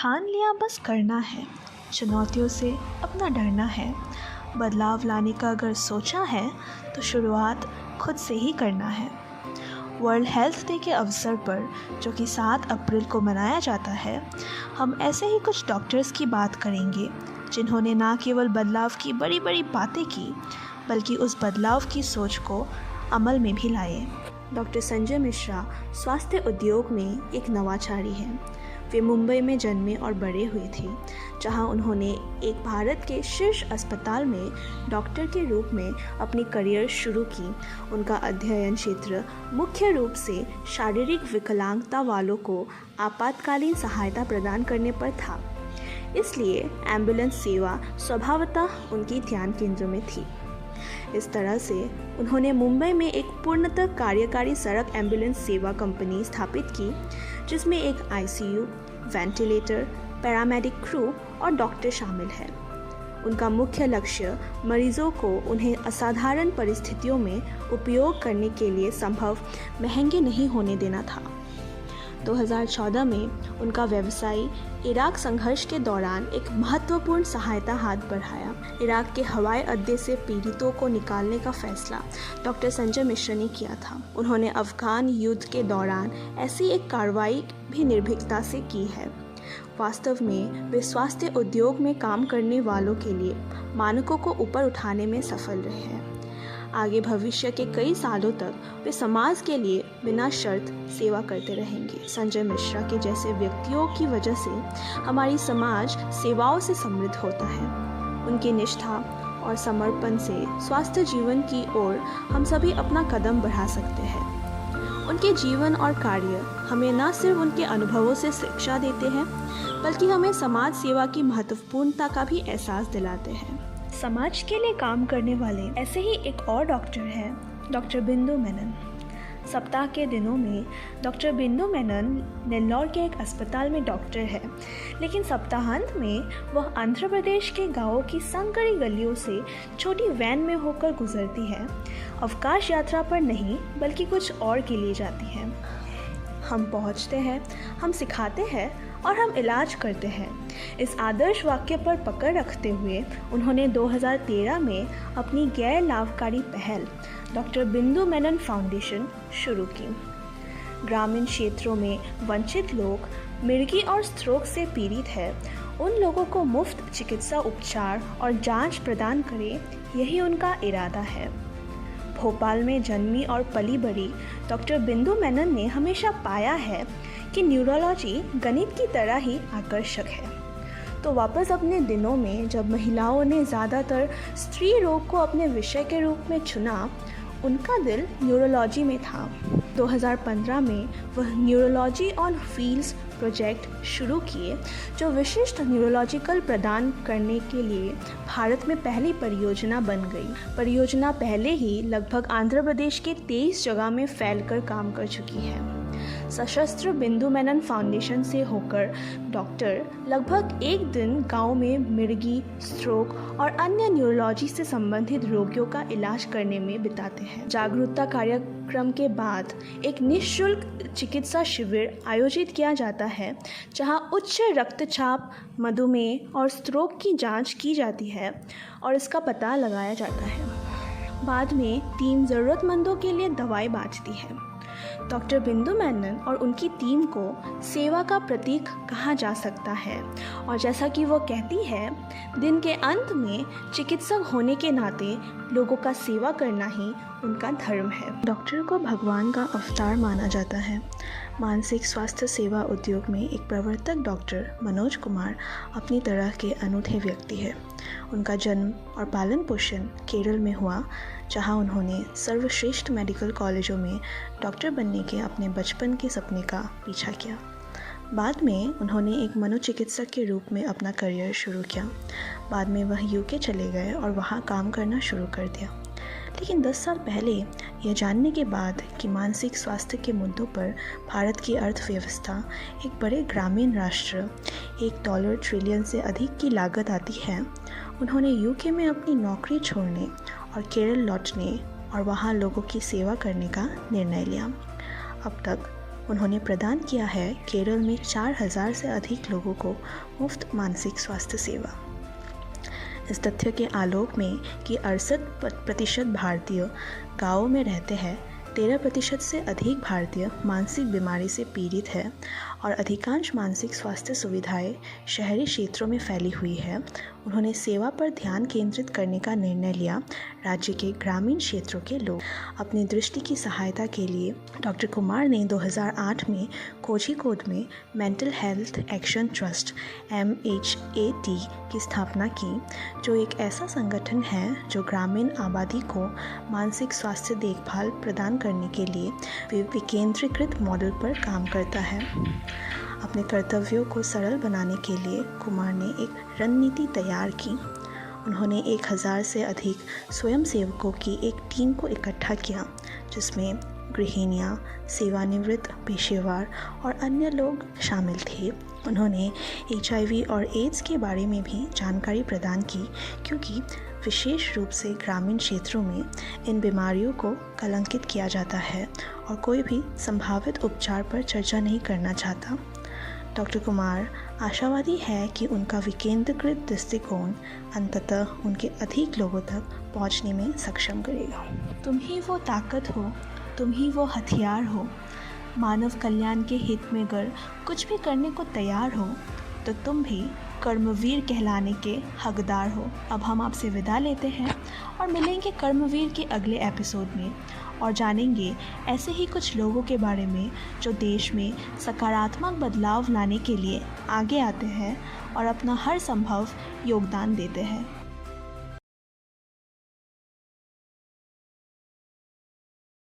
ठान लिया बस करना है, चुनौतियों से अपना डरना है। बदलाव लाने का अगर सोचा है तो शुरुआत खुद से ही करना है। वर्ल्ड हेल्थ डे के अवसर पर, जो कि 7 अप्रैल को मनाया जाता है, हम ऐसे ही कुछ डॉक्टर्स की बात करेंगे जिन्होंने न केवल बदलाव की बड़ी बड़ी बातें की, बल्कि उस बदलाव की सोच को अमल में भी लाए। डॉक्टर संजय मिश्रा स्वास्थ्य उद्योग में एक नवाचारी हैं। वे मुंबई में जन्मे और बड़े हुए थे, जहां उन्होंने एक भारत के शीर्ष अस्पताल में डॉक्टर के रूप में अपनी करियर शुरू की। उनका अध्ययन क्षेत्र मुख्य रूप से शारीरिक विकलांगता वालों को आपातकालीन सहायता प्रदान करने पर था, इसलिए एम्बुलेंस सेवा स्वभावतः उनकी ध्यान केंद्र में थी। इस तरह से उन्होंने मुंबई में एक पूर्णतः कार्यकारी सड़क एम्बुलेंस सेवा कंपनी स्थापित की, जिसमें एक आईसीयू, वेंटिलेटर, पैरामेडिक क्रू और डॉक्टर शामिल है। उनका मुख्य लक्ष्य मरीजों को उन्हें असाधारण परिस्थितियों में उपयोग करने के लिए संभव महंगे नहीं होने देना था। 2014 में उनका व्यवसाय इराक संघर्ष के दौरान एक महत्वपूर्ण सहायता हाथ बढ़ाया। इराक के हवाई अड्डे से पीड़ितों को निकालने का फैसला डॉक्टर संजय मिश्रा ने किया था। उन्होंने अफगान युद्ध के दौरान ऐसी एक कार्रवाई भी निर्भीकता से की है। वास्तव में वे स्वास्थ्य उद्योग में काम करने वालों के लिए मानकों को ऊपर उठाने में सफल रहे हैं। आगे भविष्य के कई सालों तक वे समाज के लिए बिना शर्त सेवा करते रहेंगे। संजय मिश्रा के जैसे व्यक्तियों की वजह से हमारी समाज सेवाओं से समृद्ध होता है। उनकी निष्ठा और समर्पण से स्वास्थ्य जीवन की ओर हम सभी अपना कदम बढ़ा सकते हैं। उनके जीवन और कार्य हमें न सिर्फ उनके अनुभवों से शिक्षा देते हैं, बल्कि हमें समाज सेवा की महत्वपूर्णता का भी एहसास दिलाते हैं। समाज के लिए काम करने वाले ऐसे ही एक और डॉक्टर हैं, डॉक्टर बिंदु मेनन। सप्ताह के दिनों में डॉक्टर बिंदु मेनन नेल्लौर के एक अस्पताल में डॉक्टर है, लेकिन सप्ताहांत में वह आंध्र प्रदेश के गांवों की संकरी गलियों से छोटी वैन में होकर गुजरती है। अवकाश यात्रा पर नहीं, बल्कि कुछ और के लिए जाती है। हम पहुंचते हैं, हम सिखाते हैं और हम इलाज करते हैं। इस आदर्श वाक्य पर पकड़ रखते हुए उन्होंने 2013 में अपनी गैर लाभकारी पहल डॉक्टर बिंदु मेनन फाउंडेशन शुरू की। ग्रामीण क्षेत्रों में वंचित लोग, मिर्गी और स्ट्रोक से पीड़ित है, उन लोगों को मुफ्त चिकित्सा उपचार और जांच प्रदान करे, यही उनका इरादा है। भोपाल में जन्मी और पली बड़ी डॉक्टर बिंदु मेनन ने हमेशा पाया है कि न्यूरोलॉजी गणित की तरह ही आकर्षक है। तो वापस अपने दिनों में, जब महिलाओं ने ज़्यादातर स्त्री रोग को अपने विषय के रूप में चुना, उनका दिल न्यूरोलॉजी में था। 2015 में वह न्यूरोलॉजी ऑन व्हील्स प्रोजेक्ट शुरू किए, जो विशिष्ट न्यूरोलॉजिकल प्रदान करने के लिए भारत में पहली परियोजना बन गई। परियोजना पहले ही लगभग आंध्र प्रदेश के 23 जगह में फैलकर काम कर चुकी है। सशस्त्र बिंदु मेनन फाउंडेशन से होकर डॉक्टर लगभग एक दिन गांव में मिर्गी, स्ट्रोक और अन्य न्यूरोलॉजी से संबंधित रोगियों का इलाज करने में बिताते हैं। जागरूकता कार्यक्रम के बाद एक निःशुल्क चिकित्सा शिविर आयोजित किया जाता है, जहां उच्च रक्तचाप, मधुमेह और स्ट्रोक की जांच की जाती है और इसका पता लगाया जाता है। बाद में टीम ज़रूरतमंदों के लिए दवाई बांटती है। डॉक्टर बिंदु मेनन और उनकी टीम को सेवा का प्रतीक कहा जा सकता है, और जैसा कि वो कहती है, दिन के अंत में चिकित्सक होने के नाते लोगों का सेवा करना ही उनका धर्म है। डॉक्टर को भगवान का अवतार माना जाता है। मानसिक स्वास्थ्य सेवा उद्योग में एक प्रवर्तक डॉक्टर मनोज कुमार अपनी तरह के अनूठे व्यक्ति है। उनका जन्म और पालन पोषण केरल में हुआ, जहां उन्होंने सर्वश्रेष्ठ मेडिकल कॉलेजों में डॉक्टर बनने के अपने बचपन के सपने का पीछा किया। बाद में उन्होंने एक मनोचिकित्सक के रूप में अपना करियर शुरू किया। बाद में वह यूके चले गए और वहां काम करना शुरू कर दिया। लेकिन 10 साल पहले यह जानने के बाद कि मानसिक स्वास्थ्य के मुद्दों पर भारत की अर्थव्यवस्था, एक बड़े ग्रामीण राष्ट्र, $1 ट्रिलियन से अधिक की लागत आती है, उन्होंने यूके में अपनी नौकरी छोड़ने और केरल लौटने और वहाँ लोगों की सेवा करने का निर्णय लिया। अब तक उन्होंने प्रदान किया है केरल में 4000 से अधिक लोगों को मुफ्त मानसिक स्वास्थ्य सेवा। इस तथ्य के आलोक में कि 68% भारतीय गाँवों में रहते हैं, 13% से अधिक भारतीय मानसिक बीमारी से पीड़ित है और अधिकांश मानसिक स्वास्थ्य सुविधाएं शहरी क्षेत्रों में फैली हुई है, उन्होंने सेवा पर ध्यान केंद्रित करने का निर्णय लिया। राज्य के ग्रामीण क्षेत्रों के लोग अपनी दृष्टि की सहायता के लिए डॉक्टर कुमार ने 2008 में कोझिकोड में mental health action trust MHAT की स्थापना की, जो एक ऐसा संगठन है जो ग्रामीण आबादी को मानसिक स्वास्थ्य देखभाल प्रदान करने के लिए विकेंद्रीकृत मॉडल पर काम करता है। अपने कर्तव्यों को सरल बनाने के लिए कुमार ने एक रणनीति तैयार की। उन्होंने 1000 से अधिक स्वयंसेवकों की एक टीम को इकट्ठा किया, जिसमें गृहिणियाँ, सेवानिवृत्त पेशेवर और अन्य लोग शामिल थे। उन्होंने HIV और एड्स के बारे में भी जानकारी प्रदान की, क्योंकि विशेष रूप से ग्रामीण क्षेत्रों में इन बीमारियों को कलंकित किया जाता है और कोई भी संभावित उपचार पर चर्चा नहीं करना चाहता। डॉक्टर कुमार आशावादी है कि उनका विकेंद्रीकृत दृष्टिकोण अंततः उनके अधिक लोगों तक पहुंचने में सक्षम करेगा। तुम ही वो ताकत हो, तुम ही वो हथियार हो। मानव कल्याण के हित में अगर कुछ भी करने को तैयार हो तो तुम भी कर्मवीर कहलाने के हकदार हो। अब हम आपसे विदा लेते हैं और मिलेंगे कर्मवीर के अगले एपिसोड में और जानेंगे ऐसे ही कुछ लोगों के बारे में जो देश में सकारात्मक बदलाव लाने के लिए आगे आते हैं और अपना हर संभव योगदान देते हैं।